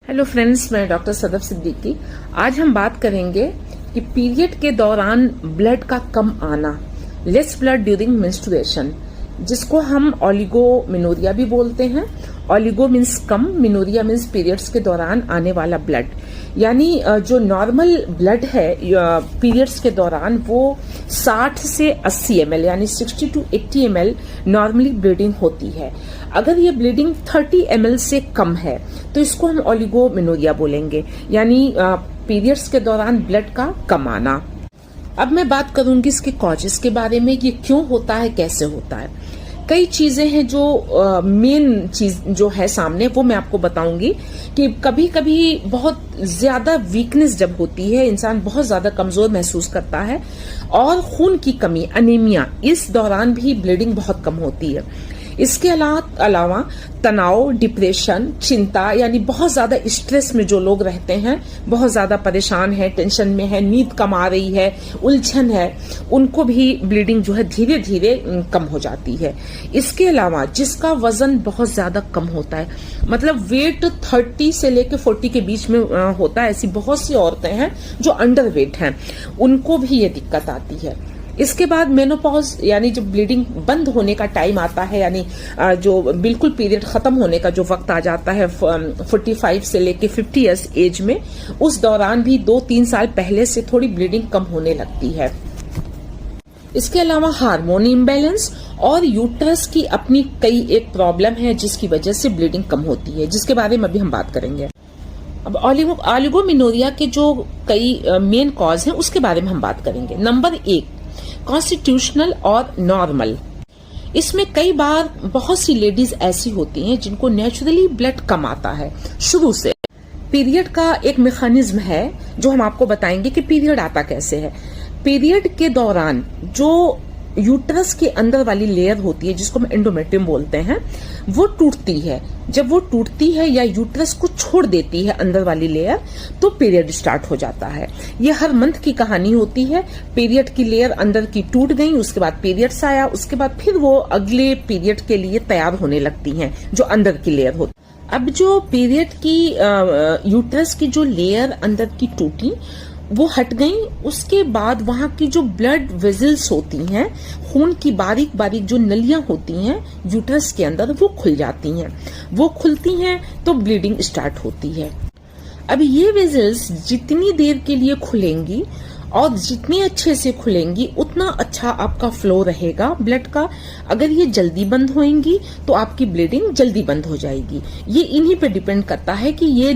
Hello friends, मैं doctor Sadaf Siddiqui. आज हम बात करेंगे कि पीरियड के दौरान ब्लड का कम आना, लेस ब्लड ड्यूरिंग मेंस्ट्रुएशन, जिसको हम ओलिगोमेनोरिया भी बोलते हैं। ओलिगो मीन्स कम, मेनोरिया मीन्स पीरियड्स के दौरान आने वाला ब्लड। यानी जो नॉर्मल ब्लड है पीरियड्स के दौरान वो 60 से 80 ml यानी 60 to 80 ml नॉर्मली ब्लीडिंग होती है। अगर ये ब्लीडिंग 30 ml से कम है तो इसको हम ओलिगोमेनोरिया बोलेंगे, यानी पीरियड्स के दौरान ब्लड का कम आना। अब मैं बात करूंगी इसके कॉजेस के बारे में, ये क्यों होता है, कैसे होता है। कई चीजें हैं जो मेन चीज जो है सामने, वो मैं आपको बताऊंगी कि कभी कभी बहुत ज्यादा वीकनेस जब होती है, इंसान बहुत ज्यादा कमजोर महसूस करता है और खून की कमी, अनीमिया, इस दौरान भी ब्लीडिंग बहुत कम होती है। इसके अलावा तनाव, डिप्रेशन, चिंता, यानी बहुत ज्यादा स्ट्रेस में जो लोग रहते हैं, बहुत ज्यादा परेशान है, टेंशन में है, नींद कम आ रही है, उलझन है, उनको भी ब्लीडिंग जो है धीरे धीरे कम हो जाती है। इसके अलावा जिसका वजन बहुत ज्यादा कम होता है, मतलब वेट 30 से लेकर 40 के बीच में होता है, ऐसी बहुत सी औरतें हैं जो अंडर वेट हैं, उनको भी ये दिक्कत आती है। इसके बाद मेनोपॉज यानी जब ब्लीडिंग बंद होने का टाइम आता है, यानी जो बिल्कुल पीरियड खत्म होने का जो वक्त आ जाता है 45 से लेके 50 इयर्स एज में, उस दौरान भी 2-3 साल पहले से थोड़ी ब्लीडिंग कम होने लगती है। इसके अलावा हार्मोन इम्बैलेंस और यूट्रस की अपनी कई एक प्रॉब्लम है जिसकी वजह से ब्लीडिंग कम होती है, जिसके बारे में अभी हम बात करेंगे। अब ओलिगोमेनोरिया के जो कई मेन कॉज हैं उसके बारे में हम बात करेंगे। नंबर 1, कॉन्स्टिट्यूशनल और नॉर्मल। इसमें कई बार बहुत सी लेडीज ऐसी होती हैं जिनको नेचुरली ब्लड कम आता है शुरू से। पीरियड का एक मैकेनिज्म है जो हम आपको बताएंगे कि पीरियड आता कैसे है। पीरियड के दौरान जो यूट्रस के अंदर वाली लेयर होती है, जिसको हम एंडोमेट्रियम बोलते हैं, वो टूटती है। जब वो टूटती है या यूट्रस को छोड़ देती है अंदर वाली लेयर, तो पीरियड स्टार्ट हो जाता है। ये हर मंथ की कहानी होती है। पीरियड की लेयर अंदर की टूट गई, उसके बाद पीरियड्स आया, उसके बाद फिर वो अगले पीरियड के लिए तैयार होने लगती हैं जो अंदर की लेयर होती है। अब जो पीरियड की यूट्रस की जो लेयर अंदर की टूटी वो हट गई, उसके बाद वहां की जो ब्लड वेजल्स होती हैं, खून की बारीक बारीक जो नलियां होती हैं यूट्रस के अंदर, वो खुल जाती हैं। वो खुलती हैं तो ब्लीडिंग स्टार्ट होती है। अब ये वेजल्स जितनी देर के लिए खुलेंगी और जितनी अच्छे से खुलेंगी उतना अच्छा आपका फ्लो रहेगा ब्लड का। अगर ये जल्दी बंद होंगी तो आपकी ब्लीडिंग जल्दी बंद हो जाएगी। ये इन्हीं पे डिपेंड करता है कि ये